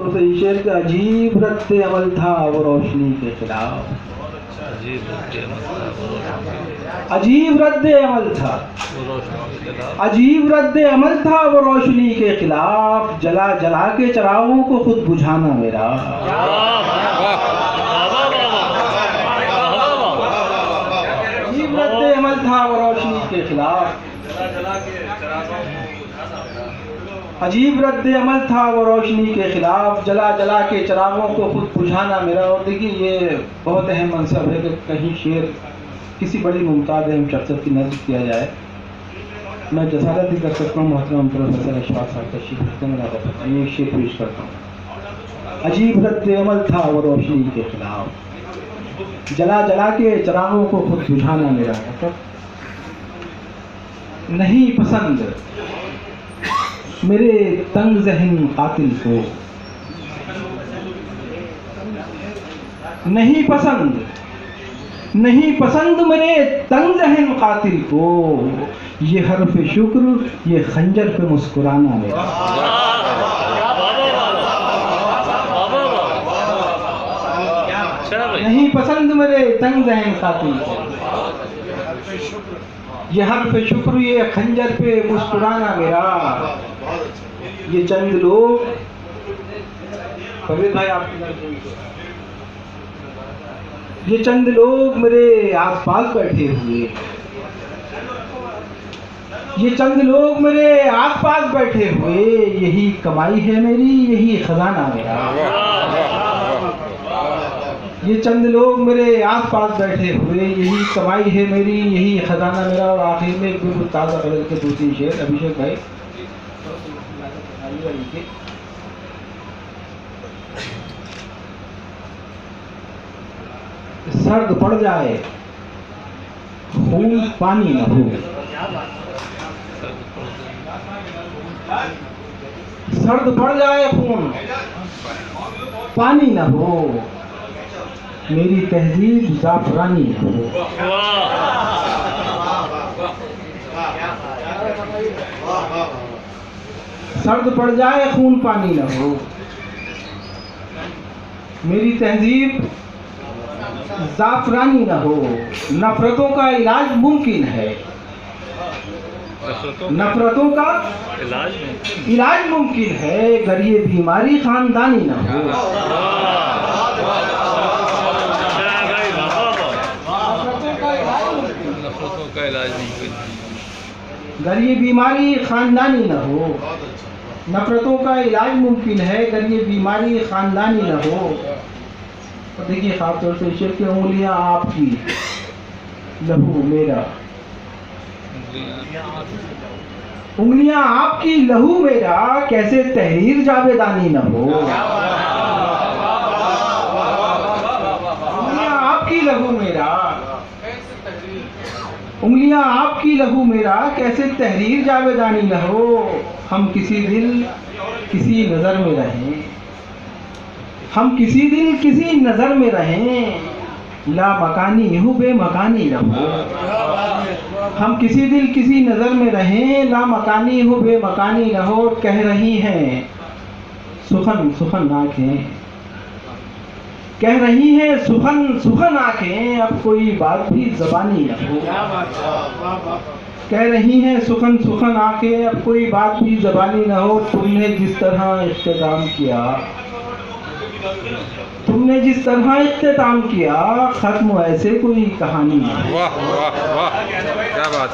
तो सही शेर का अजीब रद्द अमल था वो रोशनी के खिलाफ। अजीब रद्द अमल था, अजीब रद्द अमल था वो रोशनी के खिलाफ। जला जला के चिरागों को खुद बुझाना मेरा। अजीब रद्द अमल था वो रोशनी के खिलाफ। अजीब रद्द अमल था वो रोशनी के खिलाफ। जला जला के चिरागों को खुद बुझाना मेरा। और देखिए ये बहुत अहम मनसब है कि कहीं शेर किसी बड़ी मुमताज़ शख्सियत की नज़र किया जाए। मैं जसारत भी कर सकता हूँ मोहतरम प्रोफेसर अशफाक साहब तशरीफ रखते हैं, मेरा ये शेर पेश करता हूँ। अजीब रद्द अमल था वो रोशनी के खिलाफ। जला जला के चिरागों को खुद बुझाना मेरा। नहीं पसंद मेरे तंग ज़हन कातिल को, नहीं पसंद, नहीं पसंद मेरे तंग ज़हन कातिल को। ये हर्फ शुक्र ये खंजर पे मुस्कुराना मेरा। नहीं पसंद मेरे तंग ज़हन कातिल को। ये हर्फ शुक्र ये खंजर पे मुस्कुराना मेरा। ये चंद लोग परवेज भाई आपकी, ये चंद लोग मेरे आसपास बैठे हुए, ये चंद लोग मेरे आसपास बैठे हुए। यही कमाई है मेरी यही खजाना मेरा। ये चंद लोग मेरे आसपास बैठे हुए, यही कमाई है मेरी यही खजाना मेरा। और आखिर में बिल्कुल ताज़ा कलर के दूसरी शेर अभिषेक भाई। सर्द पड़ जाए खून पानी न हो, सर्द पड़ जाए खून पानी न हो। मेरी तहजीब जाफरानी न हो। सर्द पड़ जाए खून पानी न हो। मेरी तहजीब जाफरानी न हो। नफरतों का इलाज मुमकिन है, नफरतों का इलाज मुमकिन है। अगर ये बीमारी खानदानी न हो। अगर ये बीमारी खानदानी न हो। नफरतों का इलाज मुमकिन है अगर ये बीमारी खानदानी न हो। तो देखिए खासतौर से शेर की उंगलियां आपकी लहू मेरा, उंगलियां आपकी लहू मेरा। कैसे तहरीर जावेदानी न हो। उंगलियां आपकी लहू मेरा, उंगलियां आपकी लहू मेरा। कैसे तहरीर जावेदानी न हो। हम किसी दिल किसी नज़र में रहें, हम किसी दिल किसी नज़र में रहें। ला मकानी हूँ बेमकानी न हो। हम किसी दिल किसी नज़र में रहें। ला मकानी हूँ बेमकानी न हो। कह रही हैं सुखन सुखन आँखें, कह रही हैं सुखन सुखन आँखें। अब कोई बात भी ज़बानी न हो। कह रही हैं सुखन सुखन आँखें। अब कोई बात भी ज़बानी न हो। तुमने जिस तरह इख्तिताम किया, तुमने जिस तरह इख्तिताम किया। ख़त्म ऐसे कोई कहानी। वाह वाह वाह क्या बात।